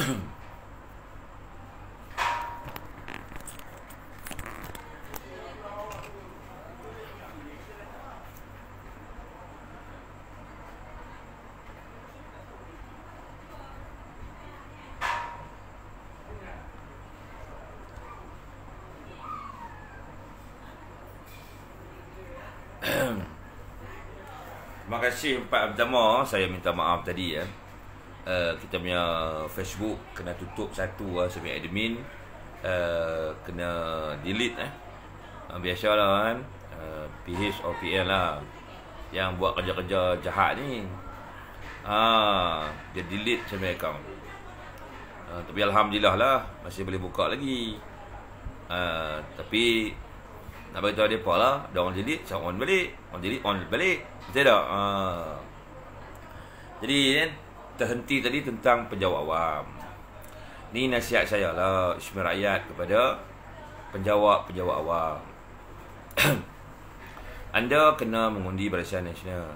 Terima kasih. Pertama, saya minta maaf tadi ya. Kita punya Facebook kena tutup satu lah, saya admin. Kena delete biasalah kan. PH or PL lah yang buat kerja-kerja jahat ni. Dia delete saya punya account. Tapi alhamdulillah lah masih boleh buka lagi. Tapi nak beritahu dia apa lah, dia orang delete, saya on balik, on delete, on balik. Betul tak? Jadi terhenti tadi tentang penjawat awam. Ni nasihat saya lah, ismi rakyat kepada penjawat awam. Anda kena mengundi Barisan Nasional.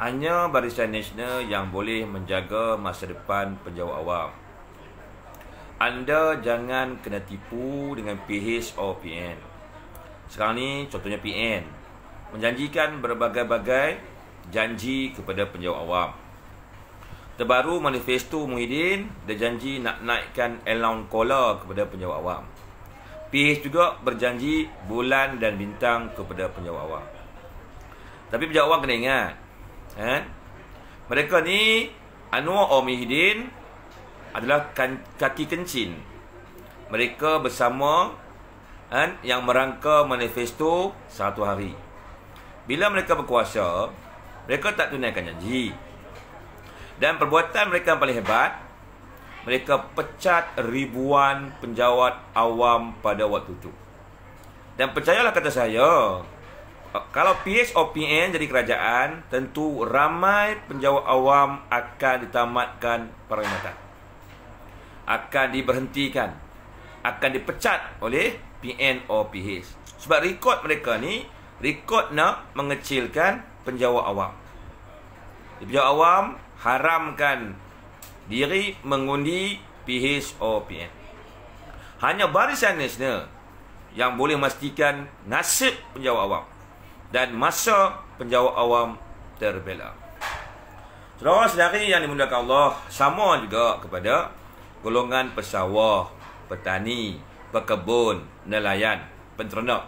Hanya Barisan Nasional yang boleh menjaga masa depan penjawat awam. Anda jangan kena tipu dengan PH atau PN. Sekarang ni contohnya PN menjanjikan berbagai-bagai janji kepada penjawat awam. Terbaru manifesto Muhyiddin, dia janji nak naikkan allowance kola kepada penjawat awam. PH juga berjanji bulan dan bintang kepada penjawat awam. Tapi penjawat awam kena ingat, mereka ni Anwar Muhyiddin adalah kaki kencing. Mereka bersama yang merangka manifesto 1 hari. Bila mereka berkuasa, mereka tak tunaikan janji. Dan perbuatan mereka yang paling hebat, mereka pecat ribuan penjawat awam pada waktu itu. Dan percayalah kata saya, kalau PH atau PN jadi kerajaan, tentu ramai penjawat awam akan ditamatkan perkhidmatan, akan diberhentikan, akan dipecat oleh PN atau PH. Sebab rekod mereka ni, rekod nak mengecilkan penjawat awam. Penjawat awam haramkan diri mengundi PH atau PN. Hanya Barisan Nasional yang boleh memastikan nasib penjawat awam dan masa penjawat awam terbela. Saudara-saudari yang dimuliakan Allah, sama juga kepada golongan pesawah, petani, pekebun, nelayan, penternak.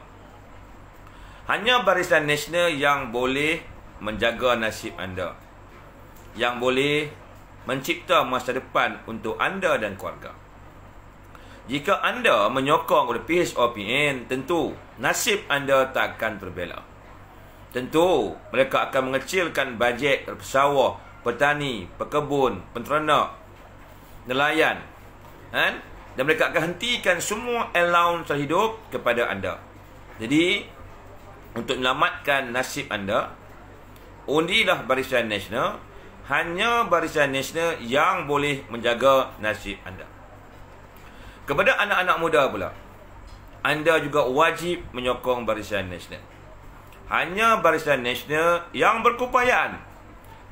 Hanya Barisan Nasional yang boleh menjaga nasib anda, yang boleh mencipta masa depan untuk anda dan keluarga. Jika anda menyokong oleh PH atau PN, tentu nasib anda tak akan terbela. Tentu mereka akan mengecilkan bajet pesawah, petani, pekebun, penternak, nelayan, dan mereka akan hentikan semua allowance terhidup kepada anda. Jadi, untuk menyelamatkan nasib anda, undilah Barisan Nasional. Hanya Barisan Nasional yang boleh menjaga nasib anda. Kepada anak-anak muda pula, anda juga wajib menyokong Barisan Nasional. Hanya Barisan Nasional yang berkeupayaan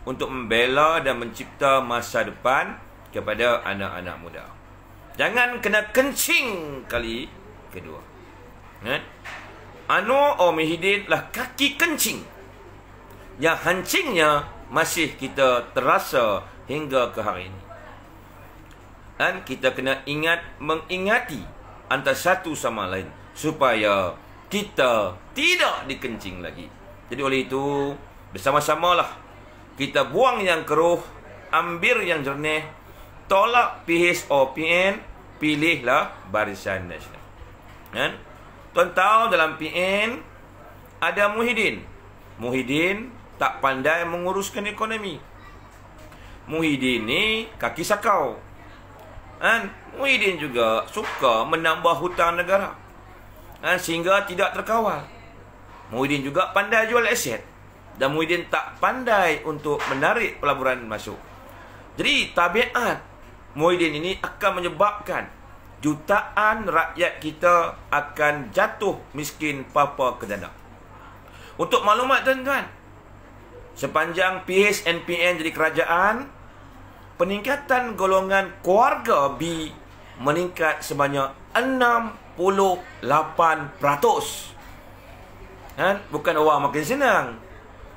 untuk membela dan mencipta masa depan kepada anak-anak muda. Jangan kena kencing kali kedua. Anwar Muhyiddin lah kaki kencing, yang hancingnya masih kita terasa hingga ke hari ini. Dan kita kena mengingati antara satu sama lain supaya kita tidak dikencing lagi. Jadi oleh itu, bersama-samalah kita buang yang keruh, ambil yang jernih, tolak PH atau PN, pilihlah Barisan Nasional. Tuan tahu dalam PN ada Muhyiddin. Muhyiddin tak pandai menguruskan ekonomi. Muhyiddin ni kaki sakau. Muhyiddin juga suka menambah hutang negara, sehingga tidak terkawal. Muhyiddin juga pandai jual aset, dan Muhyiddin tak pandai untuk menarik pelaburan masuk. Jadi tabiat Muhyiddin ini akan menyebabkan jutaan rakyat kita akan jatuh miskin papa ke dana. Untuk maklumat tuan-tuan, sepanjang PH dan PN jadi kerajaan, peningkatan golongan keluarga B meningkat sebanyak 68%. Bukan orang makin senang,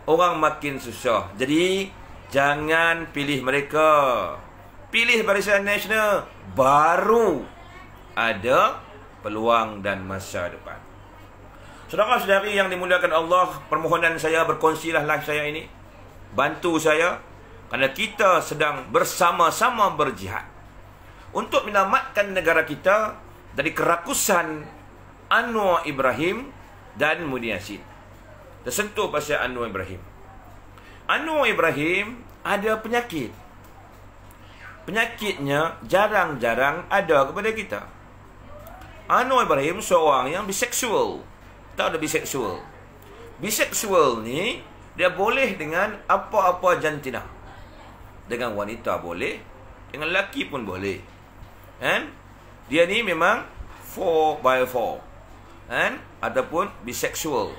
orang makin susah. Jadi jangan pilih mereka. Pilih Barisan Nasional, baru ada peluang dan masa depan. Saudara-saudari yang dimuliakan Allah, permohonan saya, berkongsilah live saya ini. Bantu saya, kerana kita sedang bersama-sama berjihad untuk menyelamatkan negara kita dari kerakusan Anwar Ibrahim dan Mudi Yassin. Tersentuh pasal Anwar Ibrahim. Anwar Ibrahim ada penyakit. Penyakitnya jarang-jarang ada kepada kita. Anwar Ibrahim seorang yang biseksual. Tahu ada biseksual? Biseksual ni dia boleh dengan apa-apa jantina. Dengan wanita boleh, dengan lelaki pun boleh. Dia ni memang 4x4. Ataupun biseksual.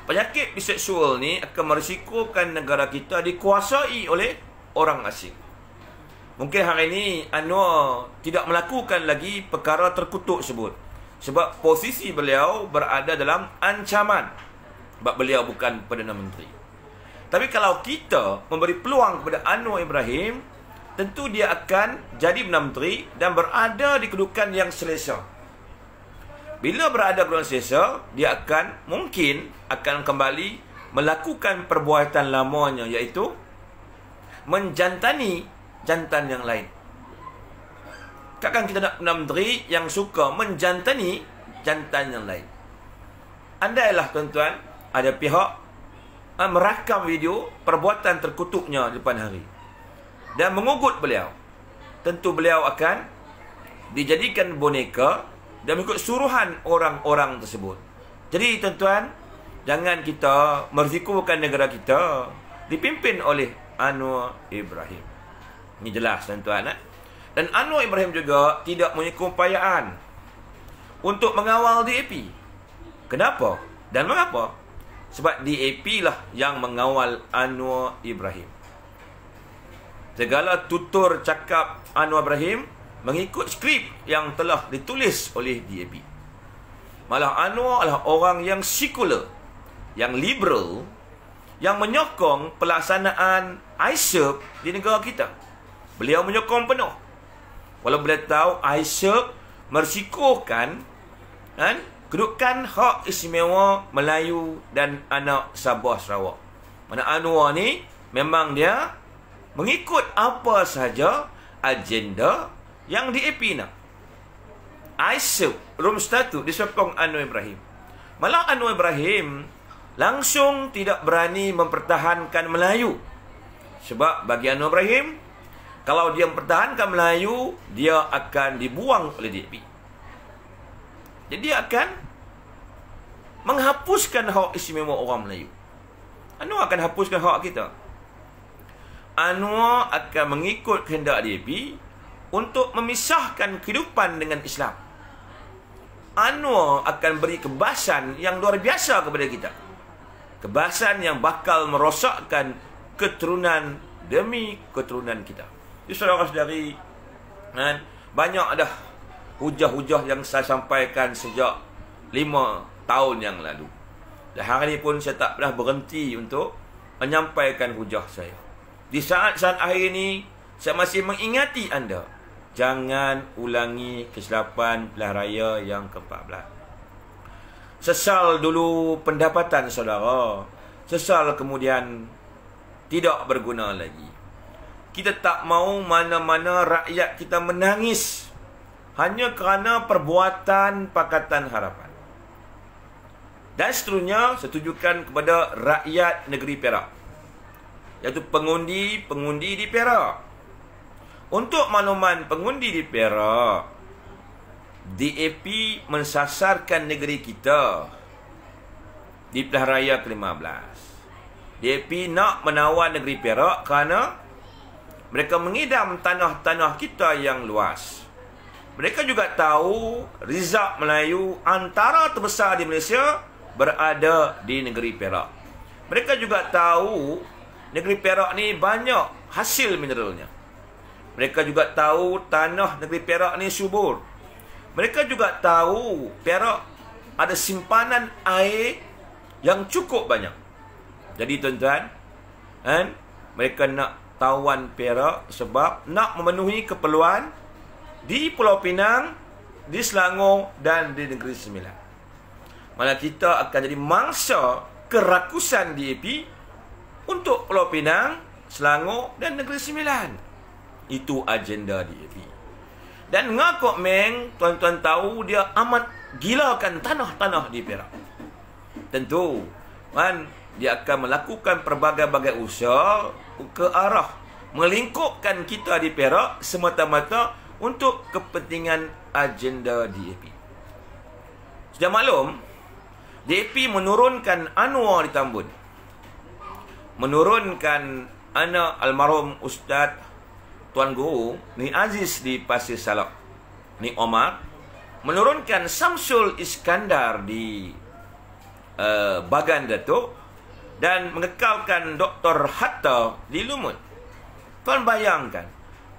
Penyakit biseksual ni akan merisikokan negara kita dikuasai oleh orang asing. Mungkin hari ini Anwar tidak melakukan lagi perkara terkutuk sebut, sebab posisi beliau berada dalam ancaman, sebab beliau bukan Perdana Menteri. Tapi kalau kita memberi peluang kepada Anwar Ibrahim, tentu dia akan jadi Perdana Menteri dan berada di kedudukan yang selesa. Bila berada di kedudukan selesa, dia mungkin akan kembali melakukan perbuatan lamanya, iaitu menjantani jantan yang lain. Takkan kita nak Perdana Menteri yang suka menjantani jantan yang lain. Andailah tuan-tuan ada pihak merakam video perbuatan terkutuknya di depan hari dan mengugut beliau, tentu beliau akan dijadikan boneka dan mengikut suruhan orang-orang tersebut. Jadi tuan-tuan, jangan kita merisikokan negara kita dipimpin oleh Anwar Ibrahim. Ini jelas tuan-tuan. Dan Anwar Ibrahim juga tidak mempunyai keupayaan untuk mengawal DAP. Kenapa dan mengapa? Sebab DAP lah yang mengawal Anwar Ibrahim. Segala tutur cakap Anwar Ibrahim mengikut skrip yang telah ditulis oleh DAP. Malah Anwar adalah orang yang sekular, yang liberal, yang menyokong pelaksanaan ISEP di negara kita. Beliau menyokong penuh. Walau beliau tahu ISEP merisikokan kedudukan hak istimewa Melayu dan anak Sabah Sarawak. Mana Anwar ni memang dia mengikut apa sahaja agenda yang DAP nak. ISEP, room statut disokong Anwar Ibrahim. Malah Anwar Ibrahim langsung tidak berani mempertahankan Melayu. Sebab bagi Anwar Ibrahim, kalau dia mempertahankan Melayu, dia akan dibuang oleh DAP. Jadi dia akan menghapuskan hak istimewa orang Melayu. Anwar akan hapuskan hak kita. Anwar akan mengikut kehendak DAP untuk memisahkan kehidupan dengan Islam. Anwar akan beri kebasan yang luar biasa kepada kita. Kebasan yang bakal merosakkan keturunan demi keturunan kita. Jadi saudara-saudari, banyak dah hujah-hujah yang saya sampaikan sejak 5 tahun yang lalu. Dan hari ini pun saya tak pernah berhenti untuk menyampaikan hujah saya. Di saat-saat akhir ini, saya masih mengingati anda, jangan ulangi kesilapan pilihan raya yang ke-14. Sesal dulu pendapatan saudara, sesal kemudian tidak berguna lagi. Kita tak mahu mana-mana rakyat kita menangis hanya kerana perbuatan Pakatan Harapan. Dan seterusnya, setujukan kepada rakyat negeri Perak, iaitu pengundi-pengundi di Perak. Untuk makluman pengundi di Perak, DAP mensasarkan negeri kita di pilihan raya ke-15. DAP nak menawan negeri Perak kerana mereka mengidam tanah-tanah kita yang luas. Mereka juga tahu rizab Melayu antara terbesar di Malaysia berada di negeri Perak. Mereka juga tahu negeri Perak ni banyak hasil mineralnya. Mereka juga tahu tanah negeri Perak ni subur. Mereka juga tahu Perak ada simpanan air yang cukup banyak. Jadi tuan-tuan, mereka nak tawan Perak sebab nak memenuhi keperluan di Pulau Pinang, di Selangor dan di Negeri Sembilan. Mana kita akan jadi mangsa kerakusan DAP untuk Pulau Pinang, Selangor dan Negeri Sembilan. Itu agenda DAP. Dan Ngah Meng, tuan-tuan tahu dia amat gilakan tanah-tanah di Perak. Tentu, dia akan melakukan pelbagai-bagai usaha ke arah melingkupkan kita di Perak semata-mata untuk kepentingan agenda DAP. Sudah maklum, DAP menurunkan Anwar di Tambun, menurunkan anak almarhum Ustaz Tuan Guru Ni Aziz di Pasir Salak, Ni Omar, menurunkan Samsul Iskandar di Bagan Datuk, dan mengekalkan Dr. Hatta di Lumut. Tuan bayangkan,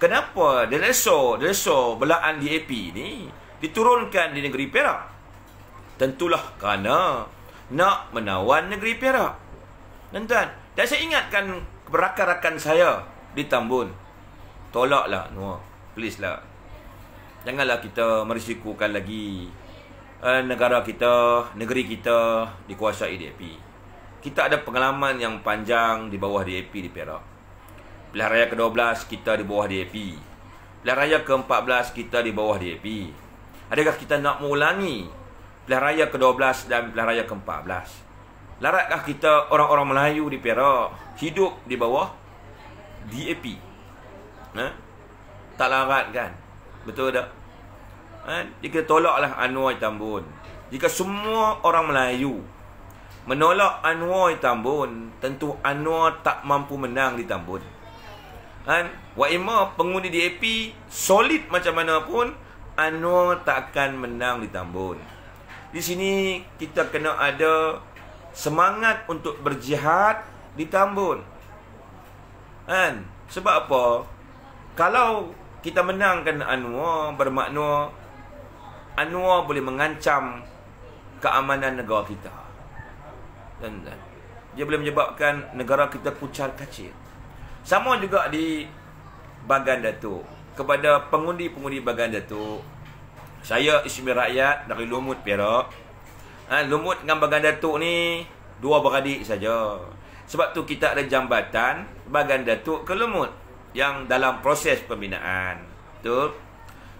kenapa dereso belaan DAP ni diturunkan di negeri Perak? Tentulah kerana nak menawan negeri Perak. Tuan-tuan, dan saya ingatkan rakan-rakan saya di Tambun, tolaklah, please lah. Janganlah kita merisikokan lagi negara kita, negeri kita dikuasai DAP. Kita ada pengalaman yang panjang di bawah DAP di Perak. Pilihan Raya ke-12 kita di bawah DAP. Pilihan Raya ke-14 kita di bawah DAP. Adakah kita nak mengulangi Pilihan Raya ke-12 dan Pilihan Raya ke-14? Laratkah kita orang-orang Melayu di Perak hidup di bawah DAP? Tak larat kan? Betul tak? Jika tolaklah Anwar Tambun, jika semua orang Melayu menolak Anwar Tambun, tentu Anwar tak mampu menang di Tambun. Wa ima pengundi DAP solid macam mana pun, Anwar tak akan menang di Tambun. Di sini kita kena ada semangat untuk berjihad di Tambun. Sebab apa? Kalau kita menangkan Anwar, bermakna Anwar boleh mengancam keamanan negara kita. Dan dia boleh menyebabkan negara kita pucar kacir. Sama juga di Bagan Datuk. Kepada pengundi-pengundi Bagan Datuk, saya Ismail Rakyat dari Lumut Perak. Lumut dengan Bagan Datuk ni dua beradik saja. Sebab tu kita ada jambatan Bagan Datuk ke Lumut yang dalam proses pembinaan. Betul?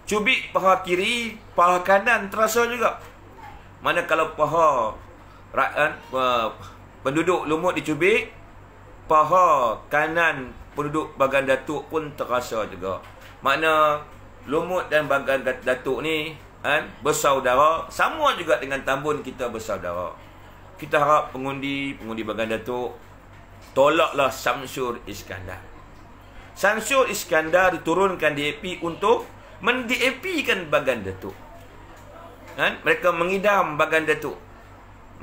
Cubik paha kiri, paha kanan terasa juga. Mana kalau paha penduduk Lumut dicubik, paha kanan penduduk Bagan Datuk pun terasa juga. Makna Lumut dan Bagan Datuk ni bersaudara, sama juga dengan Tambun kita bersaudara. Kita harap pengundi Bagan Datuk tolaklah Samsul Iskandar. Samsul Iskandar diturunkan DAP untuk men-DAP-kan Bagan Datuk. Mereka mengidam Bagan Datuk.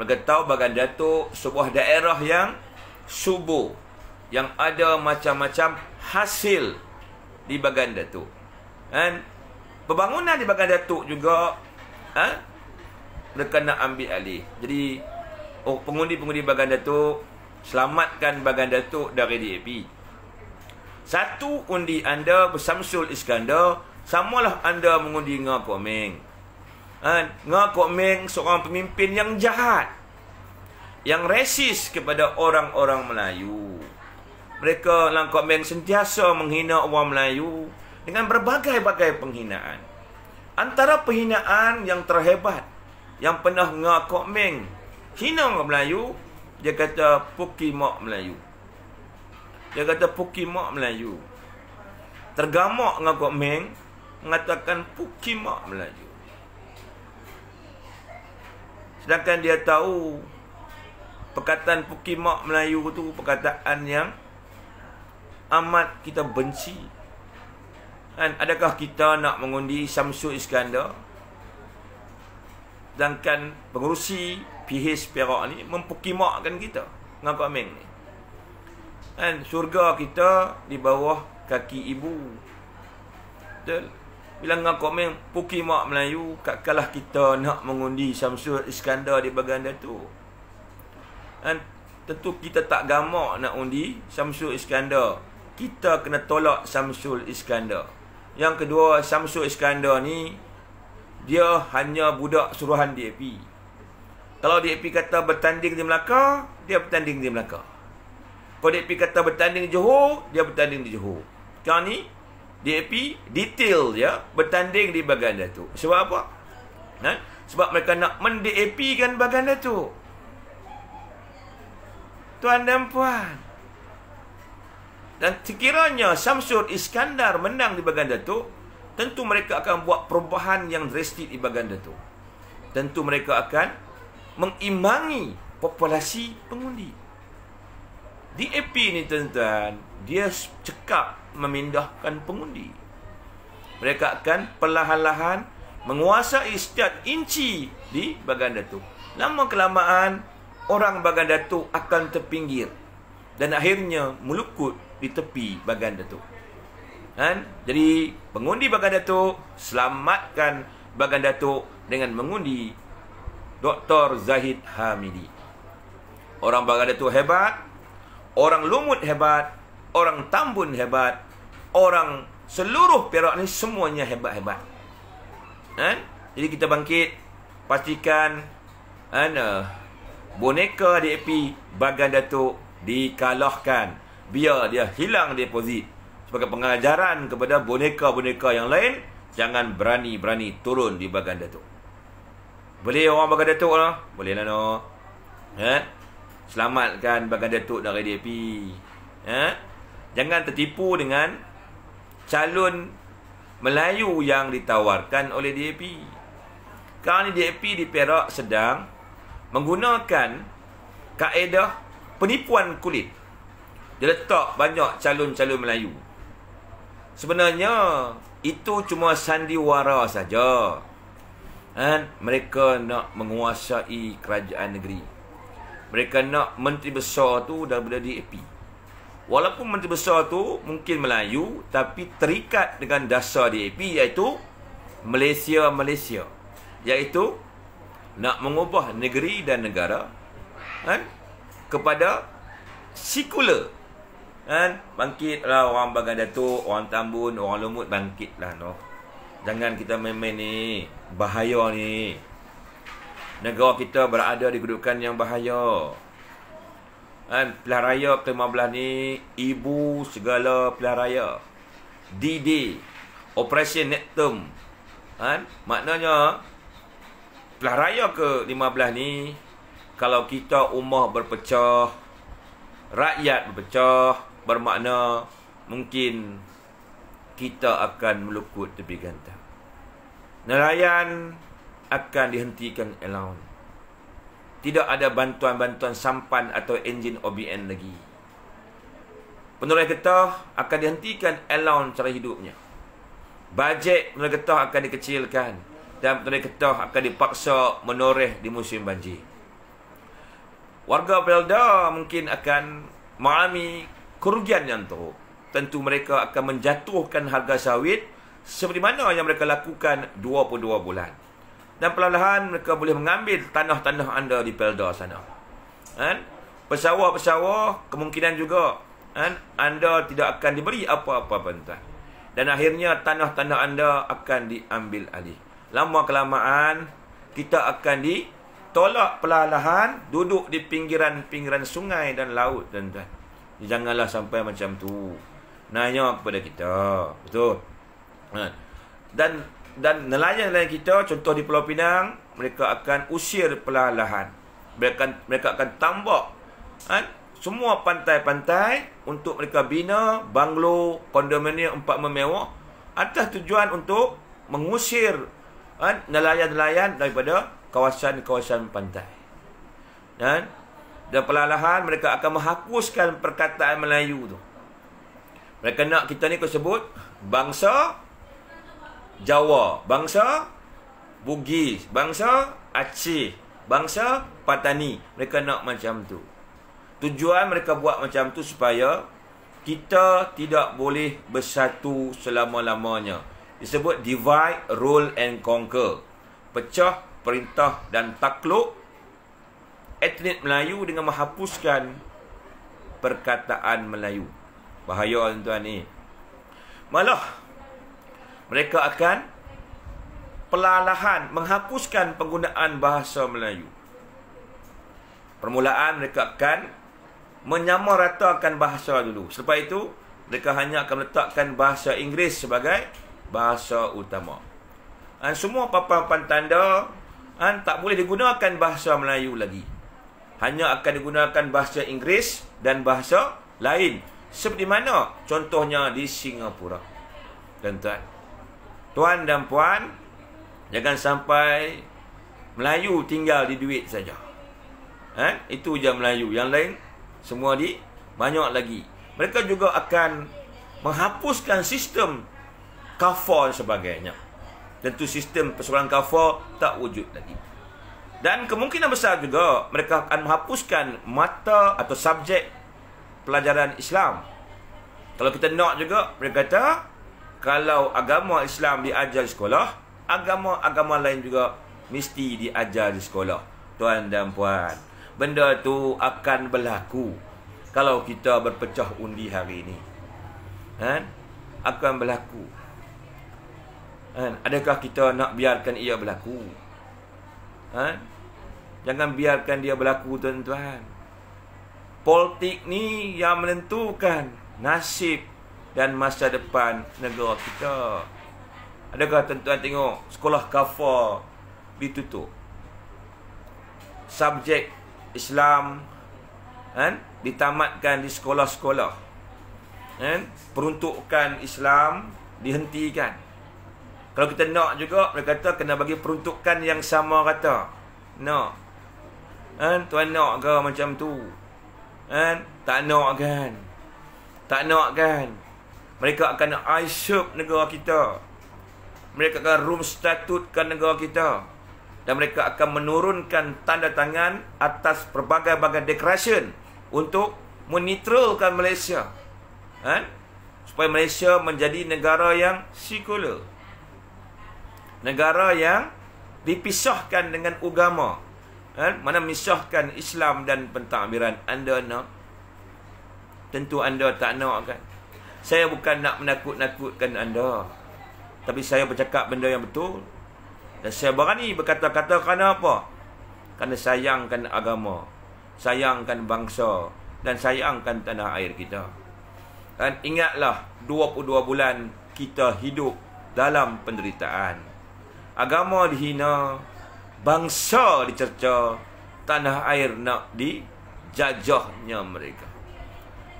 Mereka tahu Bagan Datuk sebuah daerah yang subur, yang ada macam-macam hasil di Bagan Datuk. Pembangunan di Bagan Datuk juga mereka nak ambil alih. Jadi pengundi-pengundi Bagan Datuk, selamatkan Bagan Datuk dari DAP. Satu undi anda bersamsul Iskandar, samalah anda mengundi Ngah Kok Meng. Ngah Kok Meng seorang pemimpin yang jahat, yang resis kepada orang-orang Melayu. Mereka Ngah Kok Meng sentiasa menghina orang Melayu dengan berbagai-bagai penghinaan. Antara penghinaan yang terhebat yang pernah Ngah Kok Meng hina orang Melayu, dia kata Pukimak Melayu. Dia kata Pukimak Melayu. Tergamak Ngah Kok Meng mengatakan Pukimak Melayu. Sedangkan dia tahu perkataan Pukimak Melayu itu perkataan yang amat kita benci. Adakah kita nak mengundi Samsul Iskandar, sedangkan pengurusi PH Perak ni mempukimakkan kita, Ngah Kok Meng ni. Surga kita di bawah kaki ibu. Betul. Bila ngak komen puki mak Melayu, kalah kita nak mengundi Syamsul Iskandar di Baganda tu. Dan tentu kita tak gamak nak undi Syamsul Iskandar. Kita kena tolak Syamsul Iskandar. Yang kedua, Syamsul Iskandar ni dia hanya budak suruhan DAP. Kalau DAP kata bertanding di Melaka, dia bertanding di Melaka. Kalau DAP kata bertanding di Johor, dia bertanding di Johor. Sekarang ni DAP detail dia bertanding di Baganda tu. Sebab apa? Sebab mereka nak men-DAP kan Baganda tu. Tuan dan puan. Dan sekiranya Syamsul Iskandar menang di Baganda tu, tentu mereka akan buat perubahan yang drastik di Baganda tu. Tentu mereka akan mengimbangi populasi pengundi. DAP ni tuan-tuan, dia cekap memindahkan pengundi. Mereka akan perlahan-lahan menguasai setiap inci di Baganda tu. Lama kelamaan, orang Baganda tu akan terpinggir dan akhirnya melukut di tepi Baganda tu. Jadi pengundi Baganda tu, selamatkan Baganda tu dengan mengundi Dr. Zahid Hamidi. Orang Baganda tu hebat, orang Lumut hebat, orang Tambun hebat, orang seluruh Perak ni semuanya hebat-hebat. Jadi kita bangkit, pastikan boneka DAP Baganda tu dikalahkan. Biar dia hilang deposit. Sebagai pengajaran kepada boneka-boneka yang lain, jangan berani-berani turun di Baganda tu. Boleh orang Baganda Datuk lah. Boleh lah no. Selamatkan Baganda Datuk dari DAP. Jangan tertipu dengan calon Melayu yang ditawarkan oleh DAP. Sekarang ni DAP di Perak sedang menggunakan kaedah penipuan kulit. Dia letak banyak calon-calon Melayu. Sebenarnya itu cuma sandiwara saja. Mereka nak menguasai kerajaan negeri. Mereka nak menteri besar tu daripada DAP. Walaupun menteri besar tu mungkin Melayu, tapi terikat dengan dasar DAP, iaitu Malaysia. Iaitu nak mengubah negeri dan negara kepada sekular. Bangkitlah orang Baganda Datuk, orang Tambun, orang Lumut, bangkitlah no. Jangan kita main-main ni. Bahaya ni. Negara kita berada di kedudukan yang bahaya. Pilihan raya ke-15 ni ibu segala pilihan raya. D-Day, Operation Net Term. Maknanya pilihan raya ke-15 ni, kalau kita ummah berpecah, rakyat berpecah, bermakna mungkin kita akan melukut tepi gantang. Nelayan akan dihentikan allowance. Tidak ada bantuan-bantuan sampan atau enjin OBN lagi. Penoreh getah akan dihentikan allowance cara hidupnya. Bajet penoreh getah akan dikecilkan. Dan penoreh getah akan dipaksa menoreh di musim banjir. Warga Pelda mungkin akan mengalami kerugian yang teruk. Tentu mereka akan menjatuhkan harga sawit seperti mana yang mereka lakukan 22 bulan. Dan perlahan mereka boleh mengambil tanah-tanah anda di Pelda sana. Pesawah-pesawah kemungkinan juga anda tidak akan diberi apa-apa bantuan. Dan akhirnya tanah-tanah anda akan diambil alih. Lama kelamaan kita akan ditolak perlahan duduk di pinggiran-pinggiran sungai dan laut, tuan-tuan. Janganlah sampai macam tu. Nanya kepada kita. Betul. Dan nelayan-nelayan kita, contoh di Pulau Pinang, mereka akan usir perlahan-lahan. Mereka akan tambak semua pantai-pantai untuk mereka bina banglo, kondominium 4 mewah atas tujuan untuk mengusir nelayan-nelayan daripada kawasan-kawasan pantai. Dan perlahan-lahan mereka akan menghapuskan perkataan Melayu tu. Mereka nak kita ni sebut bangsa Jawa, bangsa Bugis, bangsa Aceh, bangsa Patani. Mereka nak macam tu. Tujuan mereka buat macam tu supaya kita tidak boleh bersatu selama-lamanya. Disebut divide, rule and conquer. Pecah, perintah dan takluk etnik Melayu dengan menghapuskan perkataan Melayu. Bahaya tuan-tuan ni. Malah mereka akan perlahan menghapuskan penggunaan bahasa Melayu. Permulaan mereka akan menyamaratakan bahasa dulu. Selepas itu mereka hanya akan letakkan bahasa Inggeris sebagai bahasa utama. Semua papan-papan tanda tak boleh digunakan bahasa Melayu lagi. Hanya akan digunakan bahasa Inggeris dan bahasa lain. Seperti mana? Contohnya di Singapura. Tuan-tuan, tuan dan puan, jangan sampai Melayu tinggal di duit saja. Itu je Melayu. Yang lain semua di banyak lagi. Mereka juga akan menghapuskan sistem kafar dan sebagainya. Tentu sistem persoalan kafar tak wujud lagi. Dan kemungkinan besar juga mereka akan menghapuskan mata atau subjek pelajaran Islam. Kalau kita nak juga, mereka kata kalau agama Islam diajar di sekolah, agama-agama lain juga mesti diajar di sekolah. Tuan dan puan, benda tu akan berlaku kalau kita berpecah undi hari ini. Akan berlaku. Adakah kita nak biarkan ia berlaku? Jangan biarkan dia berlaku, tuan-tuan. Politik ni yang menentukan nasib dan masa depan negara kita. Adakah tuan-tuan tengok sekolah kafar ditutup, subjek Islam ditamatkan di sekolah-sekolah, peruntukan Islam dihentikan. Kalau kita nak juga, mereka kata kena bagi peruntukan yang sama rata. Nak? Tuan nak ke macam tu? Tak nak kan? Tak nak kan? Mereka akan aisip negara kita. Mereka akan room statutkan negara kita. Dan mereka akan menurunkan tanda tangan atas pelbagai-bagai declaration untuk menetralkan Malaysia. Supaya Malaysia menjadi negara yang sekular. Negara yang dipisahkan dengan agama. Mana memisahkan Islam dan pentadbiran. Anda nak? Tentu anda tak nak kan? Saya bukan nak menakut-nakutkan anda, tapi saya bercakap benda yang betul. Dan saya berani berkata-kata kerana apa? Kerana sayangkan agama, sayangkan bangsa, dan sayangkan tanah air kita. Dan ingatlah 22 bulan kita hidup dalam penderitaan. Agama dihina, bangsa dicerca, tanah air nak dijajahnya mereka.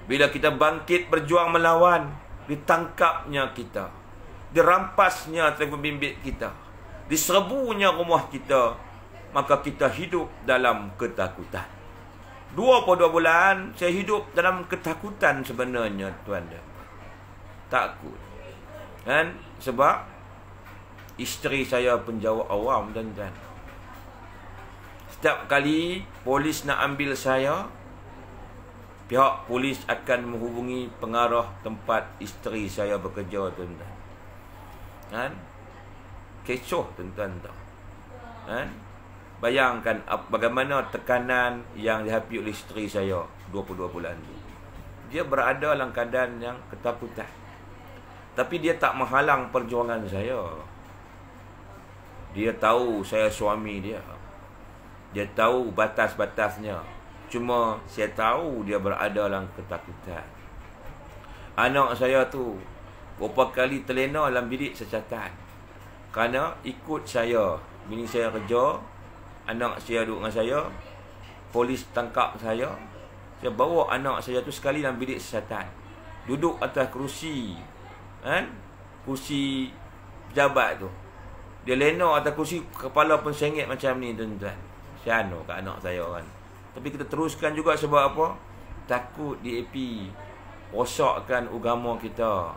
Bila kita bangkit berjuang melawan, ditangkapnya kita, dirampasnya telefon bimbit kita, diserbunya rumah kita, maka kita hidup dalam ketakutan. 22 bulan saya hidup dalam ketakutan sebenarnya, tuan dan puan. Takut. Sebab isteri saya penjawat awam, tuan-tuan. Setiap kali polis nak ambil saya, pihak polis akan menghubungi pengarah tempat isteri saya bekerja, tuan-tuan. Kecoh, tuan-tuan tak? Bayangkan bagaimana tekanan yang dihadapi oleh isteri saya 22 bulan itu. Dia berada dalam keadaan yang ketakutan. Tapi dia tak menghalang perjuangan saya. Dia tahu saya suami dia. Dia tahu batas-batasnya. Cuma saya tahu dia berada dalam ketakutan. Anak saya tu berapa kali terlena dalam bilik secatan. Kerana ikut saya, bini saya kerja, anak saya duduk dengan saya, polis tangkap saya. Saya bawa anak saya tu sekali dalam bilik secatan. Duduk atas kerusi, kerusi pejabat tu. Dia lena atas kerusi, kepala pun sengit macam ni, tuan-tuan. Saya anu kat anak saya kan. Tapi kita teruskan juga sebab apa? Takut DAP rosakkan agama kita,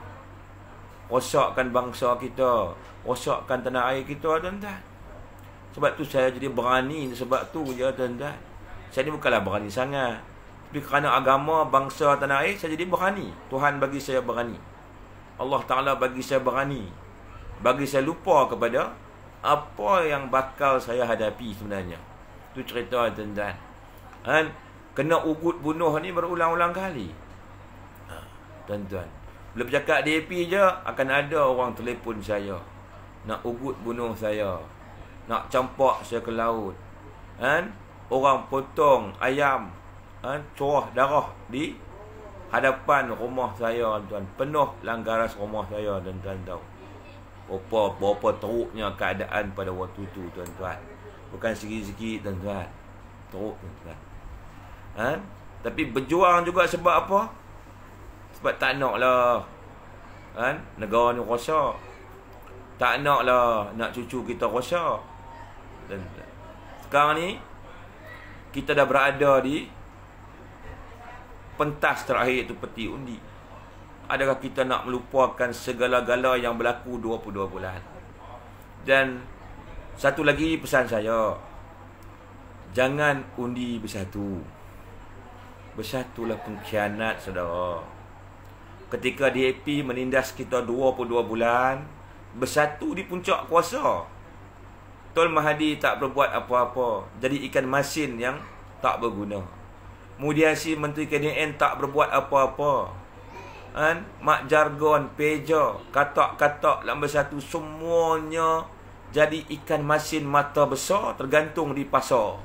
rosakkan bangsa kita, rosakkan tanah air kita, tuan-tuan. Sebab tu saya jadi berani. Sebab tu je, tuan-tuan. Saya ni bukanlah berani sangat, tapi kerana agama, bangsa, tanah air, saya jadi berani. Tuhan bagi saya berani, Allah Ta'ala bagi saya berani. bagi saya lupa kepada apa yang bakal saya hadapi sebenarnya. Itu cerita tuan-tuan. Kena ugut bunuh ni berulang-ulang kali. Tuan-tuan, bila bercakap DAP je, akan ada orang telefon saya, nak ugut bunuh saya, nak campak saya ke laut. Orang potong ayam, curah darah di hadapan rumah saya, tuan. Penuh langgaras rumah saya, tuan-tuan tahu. Berapa teruknya keadaan pada waktu itu, tuan-tuan. Bukan sikit-sikit, tuan-tuan. Teruk, tuan-tuan. Tapi berjuang juga sebab apa? Sebab tak naklah negara ni rosak. Tak naklah nak cucu kita rosak. Tuan-tuan, sekarang ni kita dah berada di pentas terakhir itu peti undi. Adakah kita nak melupakan segala-gala yang berlaku 22 bulan? Dan satu lagi pesan saya, jangan undi bersatu. Bersatulah pengkhianat, saudara. Ketika DAP menindas kita 22 bulan, bersatu di puncak kuasa. Tun Mahathir tak berbuat apa-apa, jadi ikan masin yang tak berguna. Muhyiddin Menteri KDN tak berbuat apa-apa. Mak jargon, peja, katak-katak dalam bersatu, semuanya jadi ikan masin mata besar tergantung di pasar.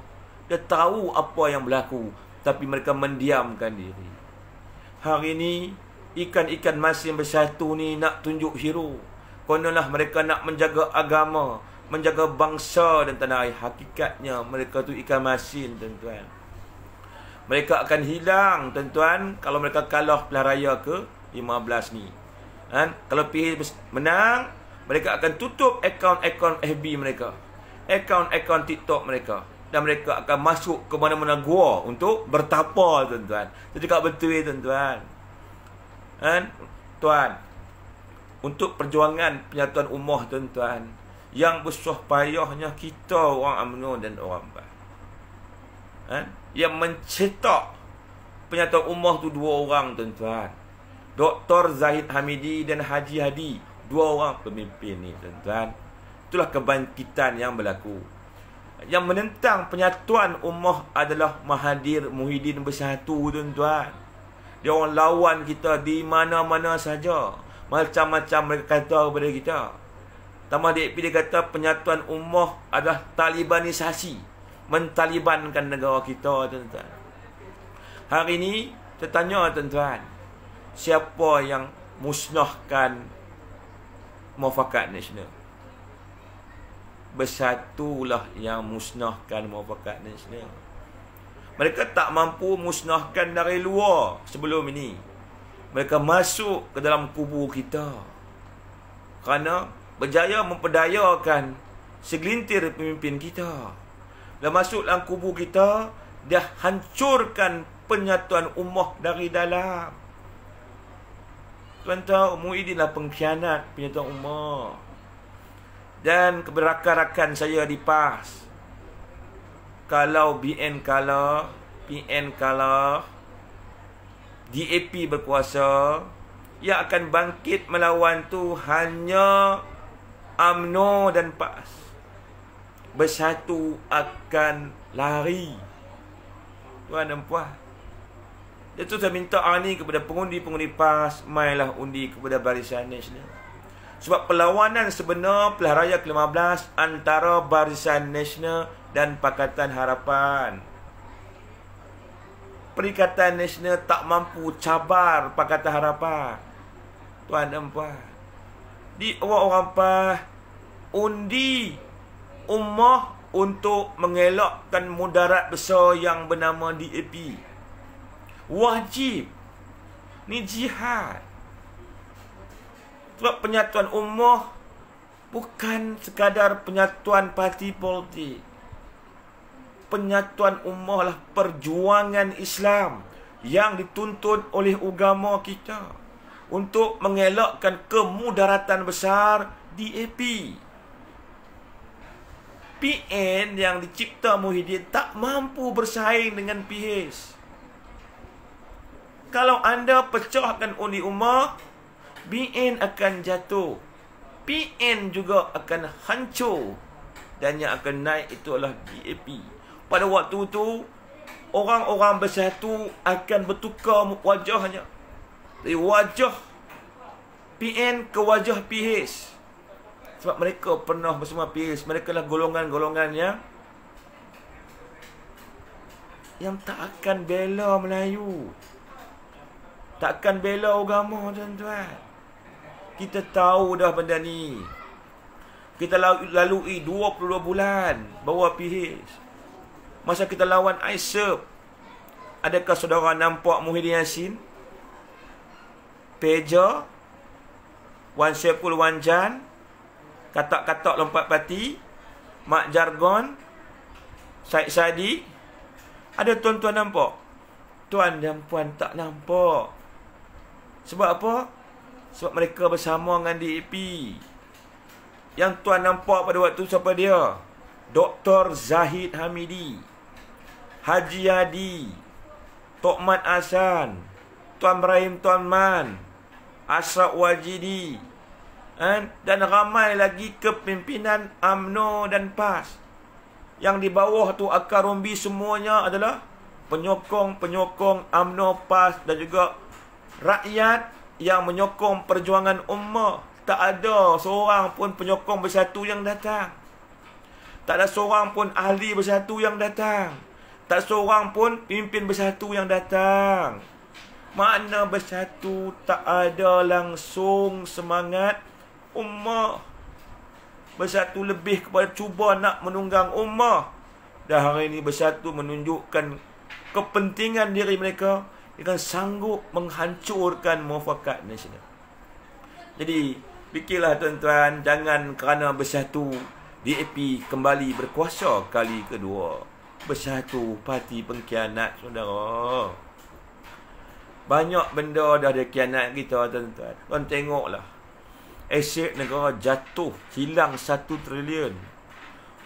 Dia tahu apa yang berlaku, tapi mereka mendiamkan diri. Hari ini ikan-ikan masin bersatu ni nak tunjuk hero. Konolah mereka nak menjaga agama, menjaga bangsa dan tanah air. Hakikatnya mereka tu ikan masin, tuan-tuan. Mereka akan hilang, tuan-tuan, kalau mereka kalah pilihan raya ke-15 ni. Kalau PH menang, mereka akan tutup akaun-akaun FB mereka, akaun-akaun TikTok mereka, dan mereka akan masuk ke mana-mana gua untuk bertapa, tuan-tuan. Saya cakap betul, tuan-tuan. Tuan, untuk perjuangan penyatuan ummah, tuan-tuan, yang bersusah payahnya kita orang UMNO dan orang PAS, yang mencetak penyatuan ummah tu dua orang, tuan-tuan. Dr. Zahid Hamidi dan Haji Hadi, dua orang pemimpin ni, tuan-tuan. Itulah kebangkitan yang berlaku. Yang menentang penyatuan ummah adalah Mahathir Muhyiddin bersatu, tuan-tuan. Dia orang lawan kita di mana-mana saja. Macam-macam mereka kata kepada kita. Tambah DAP dia kata penyatuan ummah adalah talibanisasi, mentalibankan negara kita, tuan-tuan. Hari ini saya tanya, tuan-tuan, siapa yang musnahkan Muafakat Nasional? Bersatulah yang musnahkan Muafakat Nasional. Mereka tak mampu musnahkan dari luar sebelum ini. Mereka masuk ke dalam kubu kita kerana berjaya memperdayakan segelintir pemimpin kita. Dah masuk dalam kubu kita, dah hancurkan penyatuan ummah dari dalam. Tuan tahu, Muhyiddin lah pengkhianat penyatuan ummah. Dan kepada rakan-rakan saya di PAS, kalau BN kalah, PN kalah, DAP berkuasa, yang akan bangkit melawan tu hanya UMNO dan PAS. Bersatu akan lari. Tuan dan puan, itu saya minta hari ni kepada pengundi-pengundi PAS, mailah undi kepada Barisan Nasional. Sebab perlawanan sebenar pilihan raya ke-15 antara Barisan Nasional dan Pakatan Harapan. Perikatan Nasional tak mampu cabar Pakatan Harapan. Tuan dan puan, di orang-orang PAS undi ummah untuk mengelakkan mudarat besar yang bernama DAP. Wajib. Ni jihad. Sebab penyatuan ummah bukan sekadar penyatuan parti politik. Penyatuan ummah lah perjuangan Islam yang dituntut oleh agama kita untuk mengelakkan kemudaratan besar DAP. PN yang dicipta Muhyiddin tak mampu bersaing dengan PH. Kalau anda pecahkan undi ummah, BN akan jatuh. PN juga akan hancur. Dan yang akan naik itu adalah DAP. Pada waktu tu, orang-orang bersatu akan bertukar wajahnya. Dari wajah PN ke wajah PH. Sebab mereka pernah bersama PH. Mereka lah golongan-golongan yang tak akan bela Melayu. Tak akan bela agama, tuan-tuan. Kita tahu dah benda ni. Kita lalui 22 bulan bawa PH. Masa kita lawan ISEP, adakah saudara nampak Muhyiddin Yassin, Peja, Wan Saiful Wanjan, katak-katak lompat parti, Mak Jargon, Syed Sadiq? Ada tuan-tuan nampak? Tuan dan puan tak nampak. Sebab apa? Sebab mereka bersama dengan DAP. Yang tuan nampak pada waktu siapa dia? Dr. Zahid Hamidi, Haji Hadi, Tok Mat Hasan, Tuan Ibrahim Tuan Man, Ashraf Wajidi, dan ramai lagi kepimpinan UMNO dan PAS. Yang di bawah tu akar rumbi semuanya adalah penyokong-penyokong UMNO, PAS dan juga rakyat yang menyokong perjuangan ummah. Tak ada seorang pun penyokong bersatu yang datang. Tak ada seorang pun ahli bersatu yang datang. Tak seorang pun pimpin bersatu yang datang. Makna bersatu tak ada langsung semangat ummah. Bersatu lebih kepada cuba nak menunggang ummah. Dan hari ini bersatu menunjukkan kepentingan diri mereka dengan sanggup menghancurkan muafakat nasional. Jadi, fikirlah tuan-tuan, jangan kerana bersatu DAP kembali berkuasa kali kedua. Bersatu parti pengkhianat, saudara. Banyak benda dah dikhianat kita, tuan-tuan. Tuan tengoklah. Aset negara jatuh, hilang 1 trilion.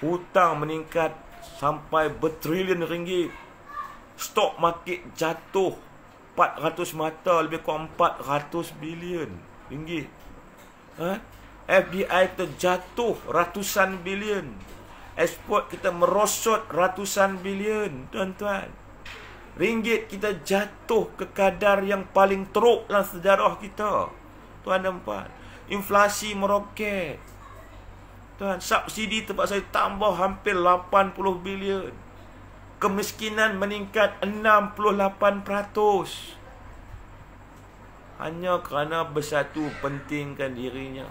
Hutang meningkat sampai bertrilion ringgit. Stok market jatuh 400 mata, lebih kurang 400 bilion ringgit. FDI kita jatuh ratusan bilion. Ekspor kita merosot ratusan bilion, tuan-tuan. Ringgit kita jatuh ke kadar yang paling teruk dalam sejarah kita, tuan dan puan. Inflasi meroket, tuan. Subsidi terpaksa tambah hampir 80 bilion. Kemiskinan meningkat 68%. Hanya kerana bersatu pentingkan dirinya.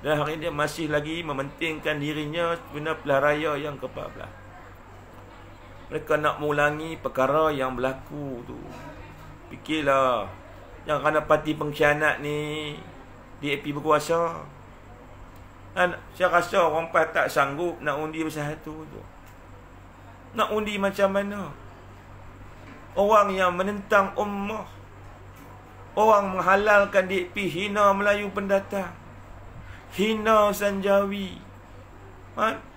Dan hari ini masih lagi mementingkan dirinya guna pilihan raya yang ke-14. Mereka nak mengulangi perkara yang berlaku tu. Fikirlah. Yang kerana parti pengkhianat ni DAP berkuasa. Dan saya rasa orang PAS tak sanggup nak undi bersatu tu. Nak undi macam mana? Orang yang menentang ummah, orang menghalalkan DAP, hina Melayu pendatang, hina Sanjawi,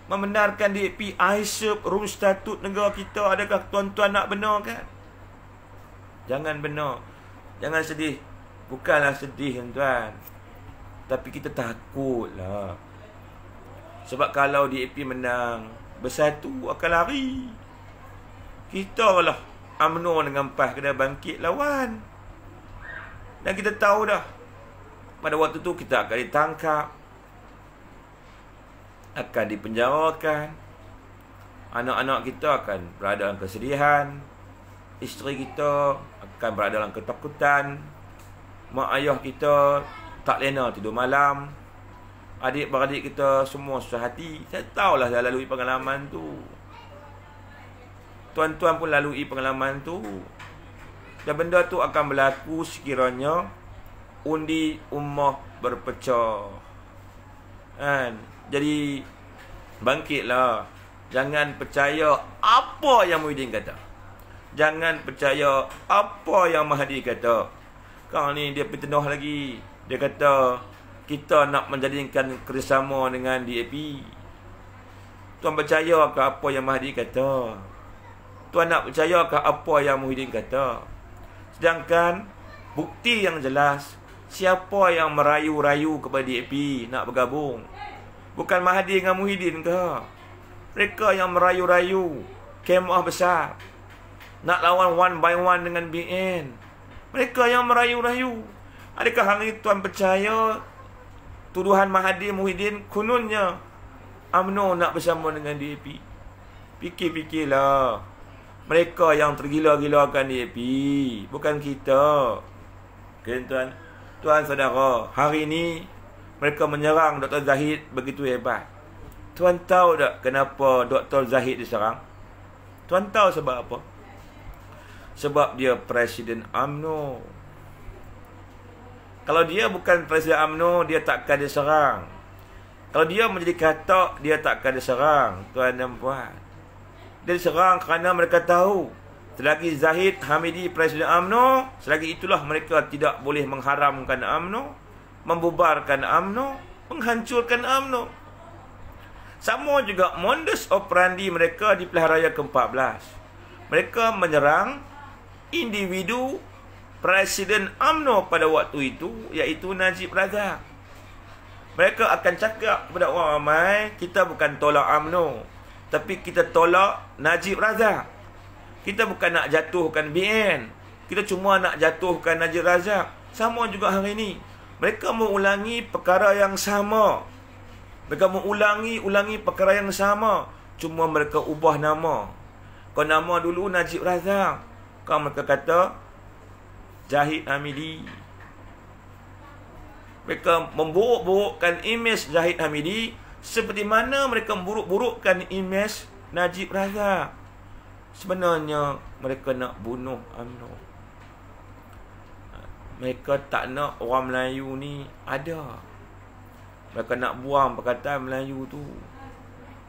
membenarkan DAP, ISEP, rum statut negara kita. Adakah tuan-tuan nak benarkan? Jangan benar. Jangan sedih. Bukanlah sedih, tuan-tuan, tapi kita takutlah. Sebab kalau DAP menang, bersatu akan lari. Kita lah UMNO dengan PAS kena bangkit lawan. Dan kita tahu dah, pada waktu tu kita akan ditangkap, akan dipenjarakan, anak-anak kita akan berada dalam kesedihan, isteri kita akan berada dalam ketakutan, mak ayah kita tak lena tidur malam, adik-beradik kita semua susah hati. Saya tahulah dah lalui pengalaman tu. Tuan-tuan pun lalui pengalaman tu. Dan benda tu akan berlaku sekiranya undi ummah berpecah. Jadi bangkitlah. Jangan percaya apa yang Muhyiddin kata. Jangan percaya apa yang Mahdi kata. Kau ni dia bertenuh lagi. Dia kata kita nak menjadikan kerjasama dengan DAP. Tuan percaya ke apa yang Mahdi kata? Tuan nak percaya ke apa yang Muhyiddin kata? Sedangkan bukti yang jelas, Siapa yang merayu-rayu kepada DAP nak bergabung? Bukan Mahathir dengan Muhyiddin ke? Mereka yang merayu-rayu kemah besar nak lawan one by one dengan BN. Mereka yang merayu-rayu. Adakah hari tuan percaya tuduhan Mahathir Muhyiddin kononnya UMNO nak bersama dengan DAP? Fikir-fikirlah. Mereka yang tergila-gilakan DAP, bukan kita. Okay, tuan. Tuan saudara, hari ini mereka menyerang Dr. Zahid begitu hebat. Tuan tahu tak kenapa Dr. Zahid diserang? Tuan tahu sebab apa? Sebab dia Presiden UMNO. Kalau dia bukan Presiden UMNO, dia takkan diserang. Kalau dia menjadi katak, dia takkan diserang. Tuan dan puan, dia diserang kerana mereka tahu selagi Zahid Hamidi Presiden UMNO, selagi itulah mereka tidak boleh mengharamkan UMNO, membubarkan UMNO, menghancurkan UMNO. Sama juga modus operandi mereka di pilihan raya ke-14. Mereka menyerang individu Presiden UMNO pada waktu itu, iaitu Najib Razak. Mereka akan cakap kepada orang ramai, kita bukan tolak UMNO, tapi kita tolak Najib Razak. Kita bukan nak jatuhkan BN, kita cuma nak jatuhkan Najib Razak. Sama juga hari ini. Mereka mengulangi perkara yang sama. Mereka mengulangi perkara yang sama. Cuma mereka ubah nama. Kau nama dulu Najib Razak, kau mereka kata Zahid Hamidi. Mereka memburuk-burukkan imej Zahid Hamidi seperti mana mereka memburuk-burukkan imej Najib Razak. Sebenarnya mereka nak bunuh UMNO. Mereka tak nak orang Melayu ni ada. Mereka nak buang perkataan Melayu tu.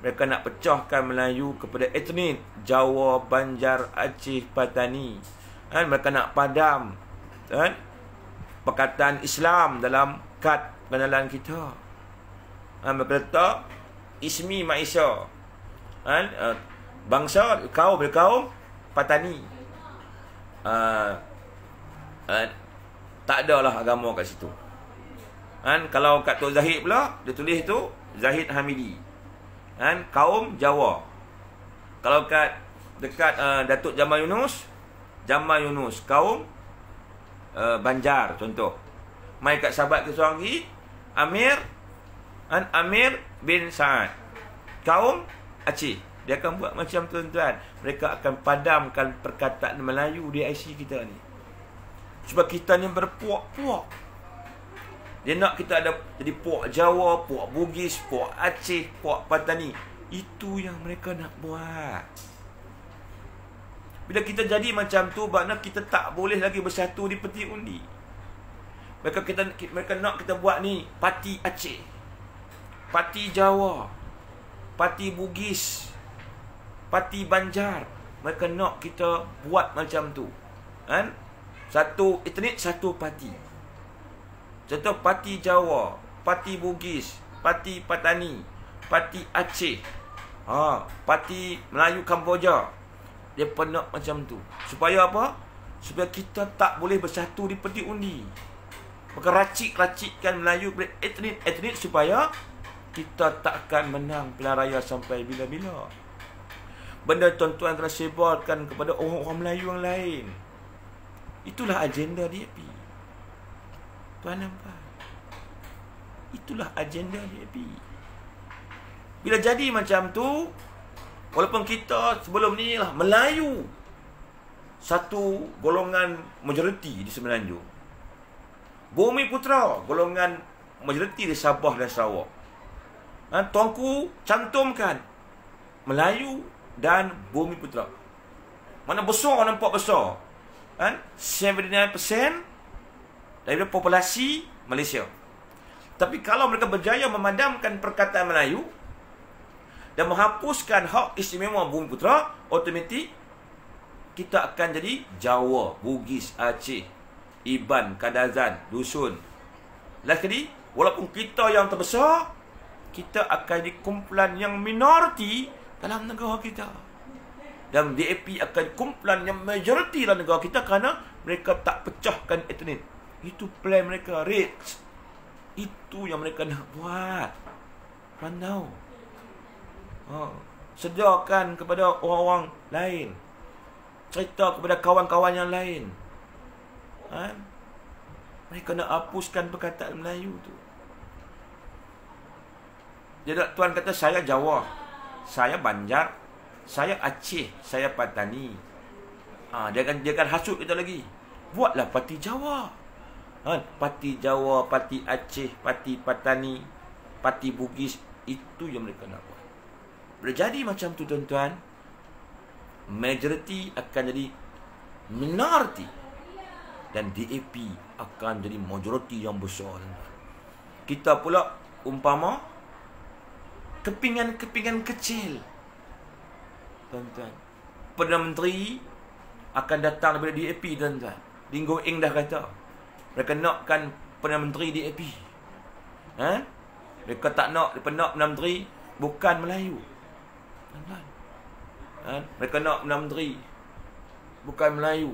Mereka nak pecahkan Melayu kepada etnik Jawa, Banjar, Aceh, Patani. Mereka nak padam perkataan Islam dalam kad pengenalan kita. Mereka letak Ismi Maisha, bangsa kaum Patani. Tak adalah agama kat situ. Kalau kat Tok Zahid pula, dia tulis tu Zahid Hamidi, kaum Jawa. Kalau kat dekat Datuk Jamal Yunus, kaum Banjar contoh. Mai kat sahabat ke seorang lagi, Amir bin Sa'ad, kaum Aceh. Dia akan buat macam tuan-tuan. Mereka akan padamkan perkataan Melayu di IC kita ni. Sebab kita ni berpuak-puak. Dia nak kita ada jadi puak Jawa, puak Bugis, puak Aceh, puak Patani. Itu yang mereka nak buat. Bila kita jadi macam tu, makna kita tak boleh lagi bersatu di peti undi. Mereka nak kita buat ni parti Aceh, parti Jawa, parti Bugis, parti Banjar. Mereka nak kita buat macam tu. Satu etnik, satu parti. Contoh parti Jawa, parti Bugis, parti Patani, parti Aceh, parti Melayu Kamboja. Dia nak macam tu. Supaya apa? Supaya kita tak boleh bersatu di peti undi. Maka racik-racikkan Melayu etnik supaya kita takkan menang pilihan raya sampai bila-bila. Benda tuan-tuan kena sebarkan kepada orang-orang Melayu yang lain. Itulah agenda DAP. Tuan nampak? Itulah agenda DAP. Bila jadi macam tu, walaupun kita sebelum ni lah Melayu, satu golongan majoriti di Semenanjung, Bumi Putra golongan majoriti di Sabah dan Sarawak. Tuanku cantumkan Melayu dan Bumi Putra. Mana besar, nampak besar. 79% daripada populasi Malaysia. Tapi kalau mereka berjaya memadamkan perkataan Melayu dan menghapuskan hak istimewa Bumi Putra, automatik kita akan jadi Jawa, Bugis, Aceh, Iban, Kadazan, Dusun. Last kali, walaupun kita yang terbesar, kita akan jadi kumpulan yang minoriti dalam negara kita. Dan DAP akan kumpulan yang majoriti dalam negara kita kerana mereka tak pecahkan etnik. Itu plan mereka, rates. Itu yang mereka nak buat. Pandau. Sedarkan kepada orang-orang lain. Cerita kepada kawan-kawan yang lain. Mereka nak hapuskan perkataan Melayu tu. Jadi tuan kata, saya Jawa, saya Banjar, saya Aceh, saya Patani. Dia akan hasut kita lagi. Buatlah parti Jawa. Parti Jawa, parti Aceh, parti Patani, parti Bugis. Itu yang mereka nak buat. Berjadi macam tu tuan-tuan, majoriti akan jadi minority, dan DAP akan jadi majoriti yang besar. Kita pula umpama kepingan-kepingan kecil, tuan-tuan. Perdana Menteri akan datang daripada DAP, tuan-tuan. Linggo Eng dah kata mereka nakkan Perdana Menteri DAP. Mereka tak nak, mereka nak Perdana Menteri bukan Melayu, tuan-tuan. Mereka nak Perdana Menteri bukan Melayu,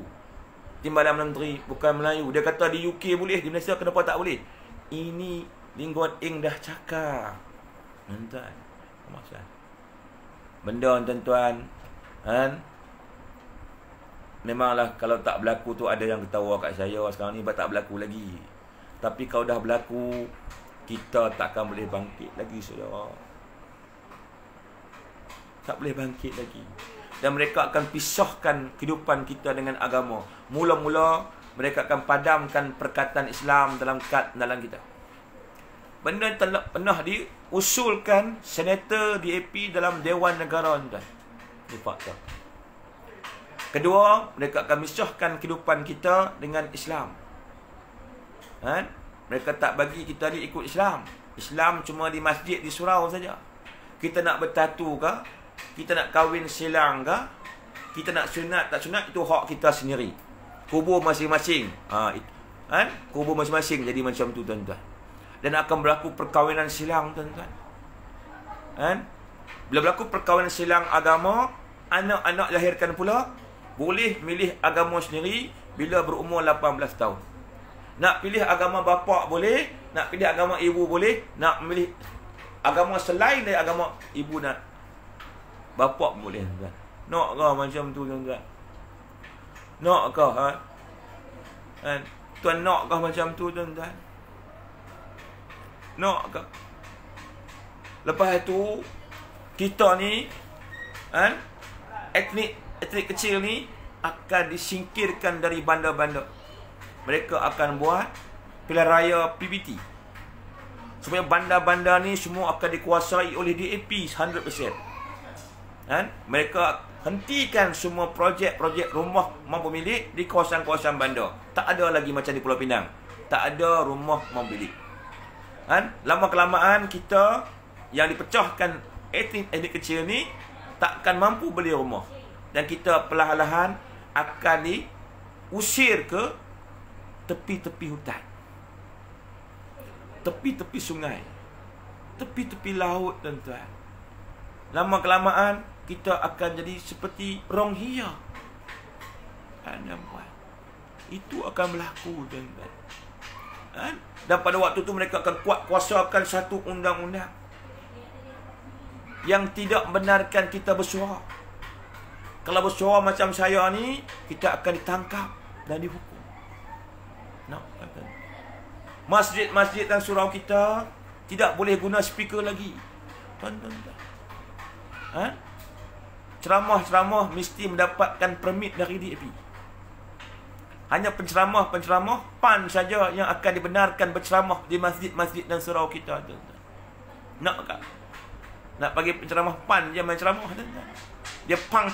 Timbalan Perdana Menteri bukan Melayu. Dia kata di UK boleh, di Malaysia kenapa tak boleh? Ini Linggo Eng dah cakap, tuan-tuan. Benda, tuan-tuan, memanglah kalau tak berlaku tu ada yang ketawa kat saya sekarang ni, tak berlaku lagi. Tapi kalau dah berlaku, kita takkan boleh bangkit lagi, saudara. Tak boleh bangkit lagi. Dan mereka akan pisahkan kehidupan kita dengan agama. Mula-mula mereka akan padamkan perkataan Islam dalam kita. Benda yang pernah diusulkan senator DAP dalam Dewan Negara, tuan. Ini fakta. Kedua, mereka akan misahkan kehidupan kita dengan Islam. Mereka tak bagi kita ni ikut Islam. Islam cuma di masjid, di surau saja. Kita nak bertatu ke? Kita nak kahwin silang ke? Kita nak sunat tak sunat, itu hak kita sendiri. Kubur masing-masing. Kubur masing-masing jadi macam tu, tuan-tuan. Dan akan berlaku perkahwinan silang, tuan-tuan. Bila berlaku perkahwinan silang agama, anak-anak lahirkan pula boleh milih agama sendiri bila berumur 18 tahun. Nak pilih agama bapa boleh, nak pilih agama ibu boleh, nak pilih agama selain dari agama ibu dan bapa boleh, tuan. Nak ke macam tu, tuan? Nak ke? Tuan nak ke macam tu, tuan? Nak ke? Lepas tu kita ni etnik kecil ni akan disingkirkan dari bandar-bandar. Mereka akan buat pilihan raya PBT supaya bandar-bandar ni semua akan dikuasai oleh DAP 100%. Mereka hentikan semua projek-projek rumah mampu milik di kawasan-kawasan bandar. Tak ada lagi macam di Pulau Pinang, tak ada rumah mampu milik. Lama-kelamaan kita yang dipecahkan etnik kecil ni takkan mampu beli rumah, dan kita perlahan-lahan akan diusir ke tepi-tepi hutan, tepi-tepi sungai, tepi-tepi laut, tuan-tuan. Lama-kelamaan kita akan jadi seperti Rohingya. Itu akan berlaku, tuan-tuan. Dan pada waktu tu mereka akan kuasakan satu undang-undang yang tidak benarkan kita bersuara. Kalau bersuara macam saya ni, kita akan ditangkap dan dihukum. Masjid-masjid dan surau kita tidak boleh guna speaker lagi, tuan-tuan. Ceramah-ceramah mesti mendapatkan permit dari DAP. Hanya penceramah-penceramah PAN saja yang akan dibenarkan berceramah di masjid-masjid dan surau kita, tuan-tuan. Nak tak? Nak bagi penceramah PAN je main ceramah, tuan-tuan. Dia pang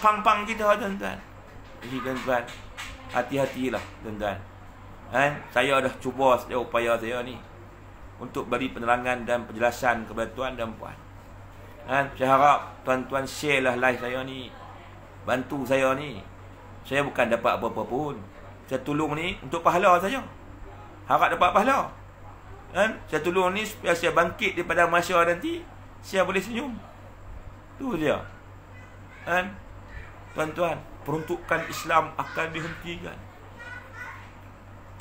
kita, tuan-tuan. Jadi, tuan-tuan, hati-hatilah, tuan-tuan. Saya dah cuba setiap upaya saya ni untuk beri penerangan dan penjelasan kepada tuan dan puan. Saya harap tuan-tuan share lah live saya ni, bantu saya ni. Saya bukan dapat apa-apa pun. Saya tolong ni untuk pahala saja. Harap dapat pahala. Saya tolong ni supaya saya bangkit daripada masa nanti, saya boleh senyum. Tu dia. Tuan-tuan, peruntukan Islam akan dihentikan.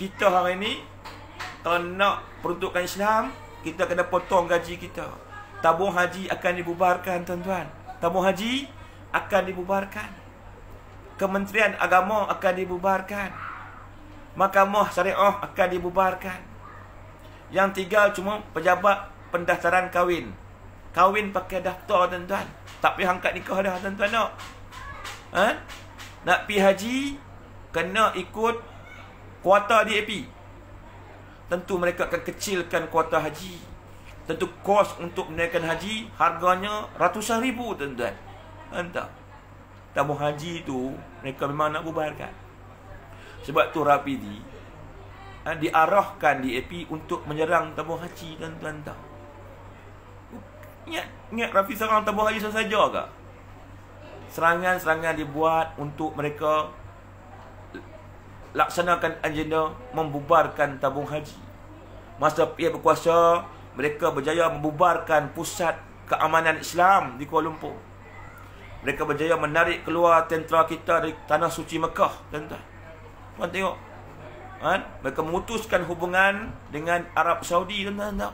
Kita hari ini Kalau nak peruntukan Islam, kita kena potong gaji kita. Tabung haji akan dibubarkan, tuan-tuan. Tabung haji akan dibubarkan. Kementerian Agama akan dibubarkan. Mahkamah Syariah akan dibubarkan. Yang tinggal cuma pejabat pendaftaran kahwin. Kahwin pakai daftar, tuan-tuan. Tak payah angkat nikah dah, tuan-tuan nak. Nak pergi haji, kena ikut kuota DAP. Tentu mereka akan kecilkan kuota haji. Tentu kos untuk menaikkan haji harganya ratusan ribu, tuan-tuan. Entah. Tabung haji tu mereka memang nak bubarkan. Sebab tu Rapidi diarahkan DAP untuk menyerang tabung haji, tuan-tuan tahu. Ingat Rafi serang tabung haji saja ke? Serangan-serangan dibuat untuk mereka laksanakan agenda membubarkan tabung haji. Masa PF berkuasa, mereka berjaya membubarkan pusat keamanan Islam di Kuala Lumpur. Mereka berjaya menarik keluar tentera kita dari tanah suci Mekah, tuan-tuan. Tuan tengok. Mereka memutuskan hubungan dengan Arab Saudi, tuan-tuan.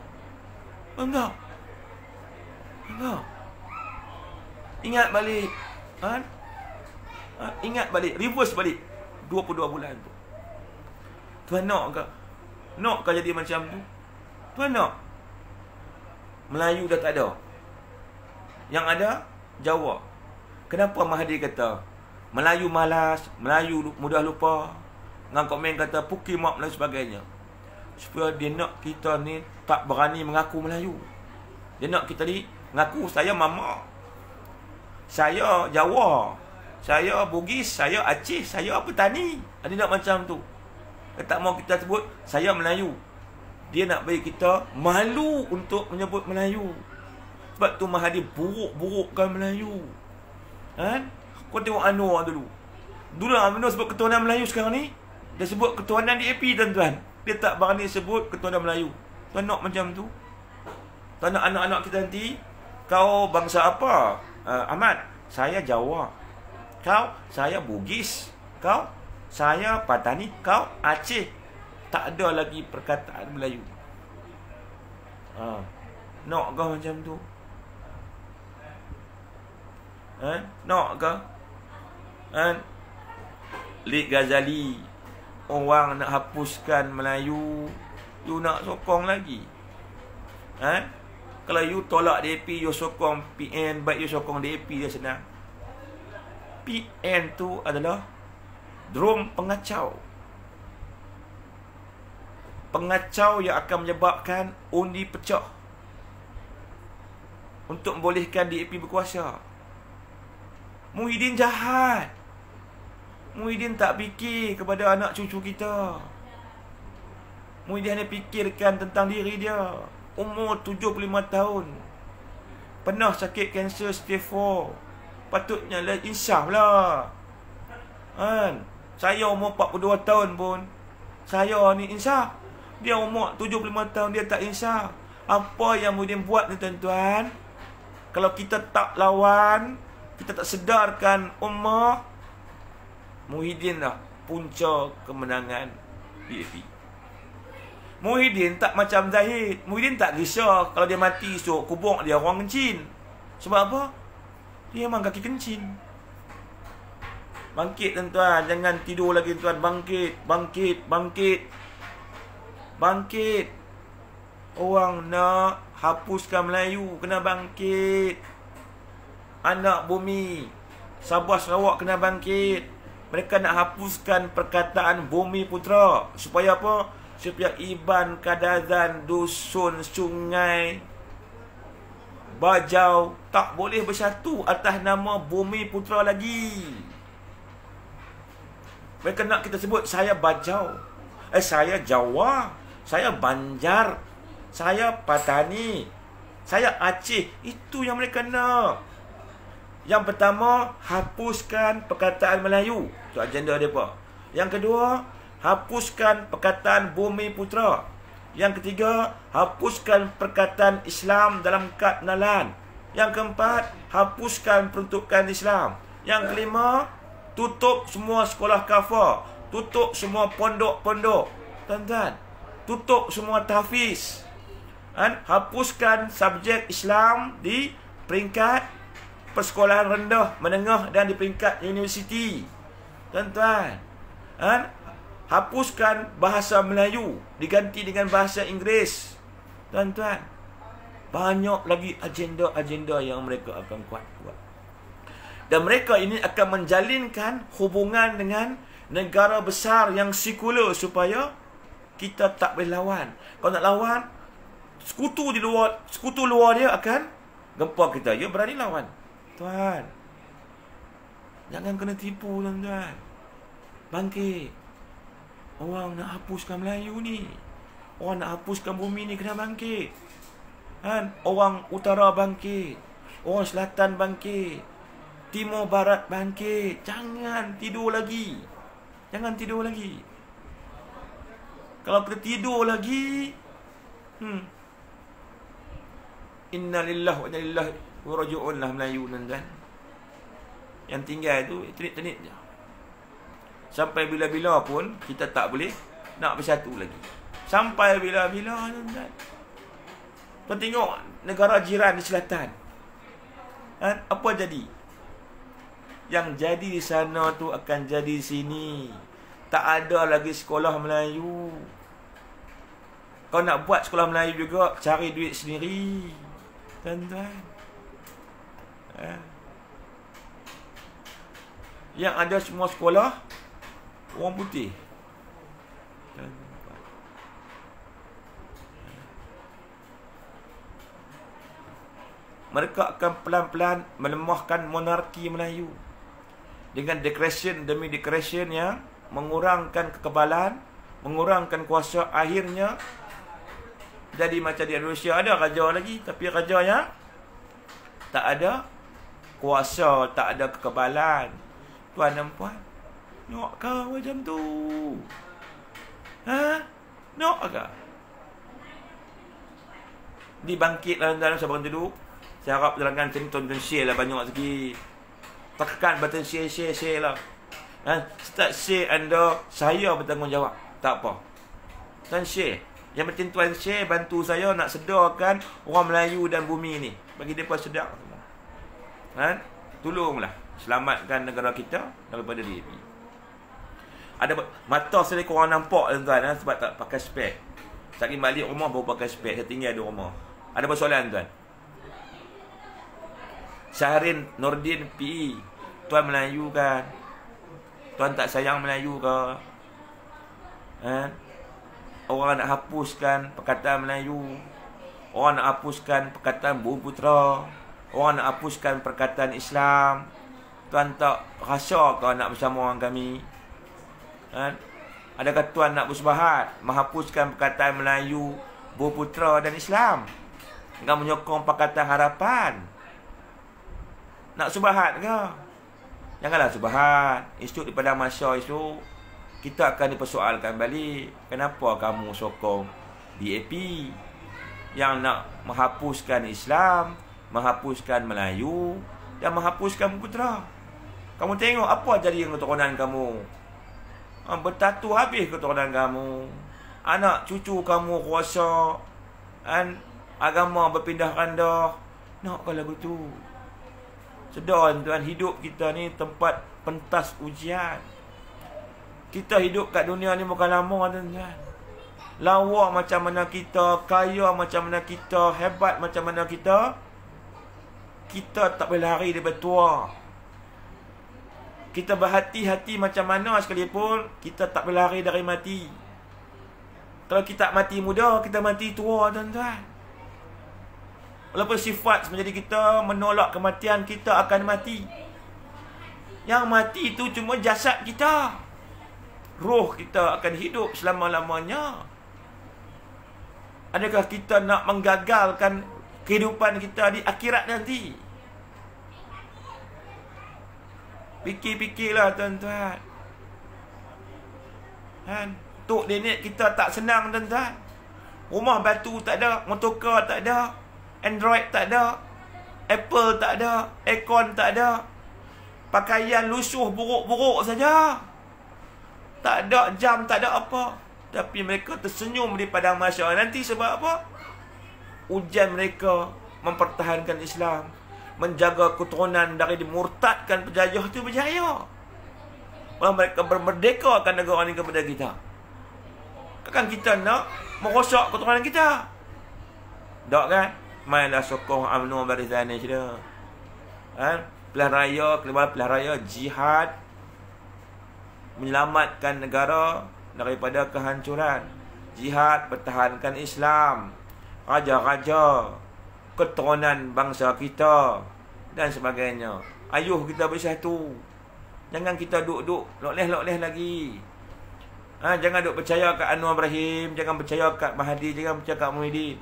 Tuan-tuan. Ingat balik. Ingat balik. Reverse balik. 22 bulan tu. Tuan nak ke? Nak ke jadi macam tu? Tuan nak? Melayu dah tak ada. Yang ada, Jawa. Kenapa Mahathir kata Melayu malas, Melayu mudah lupa, dengan komen kata pukimak dan sebagainya? Supaya dia nak kita ni tak berani mengaku Melayu. Dia nak kita ni mengaku saya Mama, saya Jawa, saya Bugis, saya Aceh, saya petani. Dia nak macam tu. Dia tak mau kita sebut saya Melayu. Dia nak bagi kita malu untuk menyebut Melayu. Sebab tu Mahathir buruk-burukkan Melayu. Kau tengok Anwar dulu. Dulu Anwar sebut ketuhanan Melayu, sekarang ni dia sebut ketuhanan DAP, tuan-tuan. Dia tak berani sebut ketuhanan Melayu. Tuan nak macam tu? Tuan nak anak-anak kita nanti, kau bangsa apa? Ahmad, saya Jawa. Kau, saya Bugis. Kau, saya Patani. Kau, Aceh. Tak ada lagi perkataan Melayu. Nak kau macam tu? Nak ke? Lik Ghazali, orang nak hapuskan Melayu, you nak sokong lagi. Kalau you tolak DAP, you sokong PN, baik you sokong DAP, dia senang. PN tu adalah drum pengacau. Pengacau yang akan menyebabkan undi pecah untuk membolehkan DAP berkuasa. Muhyiddin jahat. Muhyiddin tak fikir kepada anak cucu kita. Muhyiddin hanya fikirkan tentang diri dia. Umur 75 tahun. Pernah sakit kanser stage 4. Patutnya lah insaf lah. Saya umur 42 tahun pun, saya ni insaf. Dia umur 75 tahun, dia tak insaf. Apa yang Muhyiddin buat ni, tuan-tuan? Kalau kita tak lawan, kita tak sedarkan ummah, Muhyiddin lah punca kemenangan DAP. Muhyiddin tak macam Zahid. Muhyiddin tak risau kalau dia mati esok kubur dia orang kencin. Sebab apa? Dia memang kaki kencin. Bangkit, tuan-tuan. Jangan tidur lagi, tuan. Bangkit. Orang nak hapuskan Melayu, kena bangkit. Anak bumi Sabah Sarawak kena bangkit. Mereka nak hapuskan perkataan Bumi Putra. Supaya apa? Supaya Iban, Kadazan, Dusun, Sungai, Bajau tak boleh bersatu atas nama Bumi Putra lagi. Mereka nak kita sebut saya Bajau, saya Jawa, saya Banjar, saya Patani, saya Aceh. Itu yang mereka nak. Yang pertama, hapuskan perkataan Melayu. Itu agenda mereka. Yang kedua, hapuskan perkataan Bumi Putra. Yang ketiga, hapuskan perkataan Islam dalam kad nalan. Yang keempat, hapuskan peruntukan Islam. Yang kelima, tutup semua sekolah kafar, tutup semua pondok-pondok. Tuan-tuan, tutup semua tahfiz. Hapuskan subjek Islam di peringkat persekolahan rendah, menengah dan di peringkat universiti. Tuan-tuan, hapuskan bahasa Melayu, diganti dengan bahasa Inggeris. Tuan-tuan, banyak lagi agenda-agenda yang mereka akan kuat. Dan mereka ini akan menjalinkan hubungan dengan negara besar yang sekular supaya kita tak boleh lawan. Kalau nak lawan, sekutu luar dia akan gempar kita. Dia berani lawan. Tuan, jangan kena tipu, tuan-tuan. Bangkit. Orang nak hapuskan Melayu ni. Orang nak hapuskan bumi ni kena bangkit. Orang utara bangkit. Orang selatan bangkit. Timur barat bangkit. Jangan tidur lagi. Jangan tidur lagi. Kalau kita tidur lagi, inna lillahi wa inna ilaihi raji'un lah Melayu, tuan-tuan. Yang tinggal tu tenit-tenit je. Sampai bila-bila pun kita tak boleh nak bersatu lagi. Sampai bila-bila, tuan-tuan. Tuan tengok negara jiran di selatan. Apa jadi? Yang jadi di sana tu akan jadi di sini. Tak ada lagi sekolah Melayu. Kau nak buat sekolah Melayu juga, cari duit sendiri, tuan-tuan. Yang ada semua sekolah orang putih. Mereka akan pelan-pelan melemahkan monarki Melayu dengan declaration demi declaration yang mengurangkan kekebalan, mengurangkan kuasa. Akhirnya jadi macam di Indonesia, ada raja lagi, tapi raja yang tak ada kuasa, tak ada kekebalan. Tuan dan puan, nak ke macam tu? Nak ke? Dibangkitlah dalam sabar duduk. Saya harap jalankan macam ni, tuan-tuan share lah banyak sikit. Tekan button share lah. Start share anda, saya bertanggungjawab. Tak apa. Tuan share. Yang penting tuan share, bantu saya nak sedarkan orang Melayu dan bumi ni. Bagi mereka sedar semua. Tolonglah selamatkan negara kita daripada DAP. Ada mata saya korang nampak, tuan-tuan, sebab tak pakai spek. Saya pergi balik rumah baru pakai spek. Saya tinggal di rumah. Ada persoalan, tuan? Syahrin Nordin PE, tuan Melayu kan? Tuan tak sayang Melayu ke? Orang nak hapuskan perkataan Melayu. Orang nak hapuskan perkataan Bumiputera. Orang nak hapuskan perkataan Islam. Tuan tak rasa ke nak bersama orang kami? Adakah tuan nak bersebahat menghapuskan perkataan Melayu, Bumiputera dan Islam? Dengan menyokong Pakatan Harapan? Nak subahat ke? Janganlah subahat. Esok di Padang Mahsyar esok, kita akan dipersoalkan balik. Kenapa kamu sokong DAP yang nak menghapuskan Islam, menghapuskan Melayu dan menghapuskan Bumiputera? Kamu tengok apa jadi dengan keturunan kamu. Bertatu habis keturunan kamu. Anak cucu kamu kuasa. Agama berpindah randah. Nak kalau begitu? Sedar, tuan, hidup kita ni tempat pentas ujian. Kita hidup kat dunia ni bukan lama, tuan-tuan. Lawa macam mana kita, kaya macam mana kita, hebat macam mana kita, kita tak boleh lari daripada tua. Kita berhati-hati macam mana sekalipun, kita tak boleh lari dari mati. Kalau kita mati muda, kita mati tua, tuan-tuan. Walaupun sifat menjadi kita menolak kematian, kita akan mati. Yang mati itu cuma jasad kita. Roh kita akan hidup selama-lamanya. Adakah kita nak menggagalkan kehidupan kita di akhirat nanti? Fikir-fikirlah, tuan-tuan. Tok nenek kita tak senang, tuan-tuan. Rumah batu tak ada, motorkar tak ada, Android tak ada, Apple tak ada, aircon tak ada, pakaian lusuh buruk-buruk saja, tak ada jam, tak ada apa. Tapi mereka tersenyum di padang mahsyar nanti sebab apa? Ujian mereka mempertahankan Islam, menjaga keturunan dari dimurtadkan penjajah itu berjaya. Kalau mereka bermerdekakan negara ini kepada kita. Kan kita nak merosak keturunan kita. Tak kan? Mainlah sokong UMNO Barisan ni cerita. Pilihan raya, kelima pilihan raya jihad menyelamatkan negara daripada kehancuran. Jihad pertahankan Islam, raja-raja, keturunan bangsa kita dan sebagainya. Ayuh kita bersatu. Jangan kita duduk loleh-loleh lagi. Jangan duk percaya kat Anwar Ibrahim, jangan percaya kat Mahathir, jangan percaya kat Muhyiddin.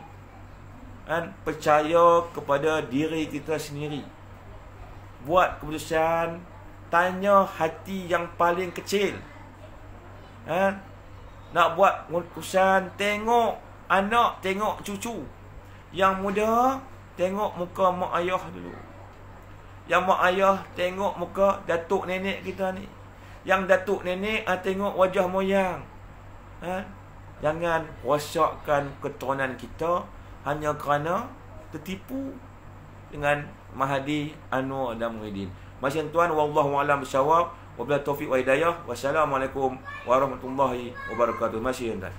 Percaya kepada diri kita sendiri. Buat keputusan, tanya hati yang paling kecil. Nak buat keputusan, tengok anak, tengok cucu. Yang muda, tengok muka mak ayah dulu. Yang mak ayah, tengok muka datuk nenek kita ni. Yang datuk nenek, tengok wajah moyang. Jangan rosakkan keturunan kita hanya kerana tertipu dengan Mahathir, Anwar dan Muhyiddin. Macam tuan, wallahu a'lam bissawab. Wabillahi taufiq wa hidayah. Wassalamualaikum warahmatullahi wabarakatuh. Masih tuan.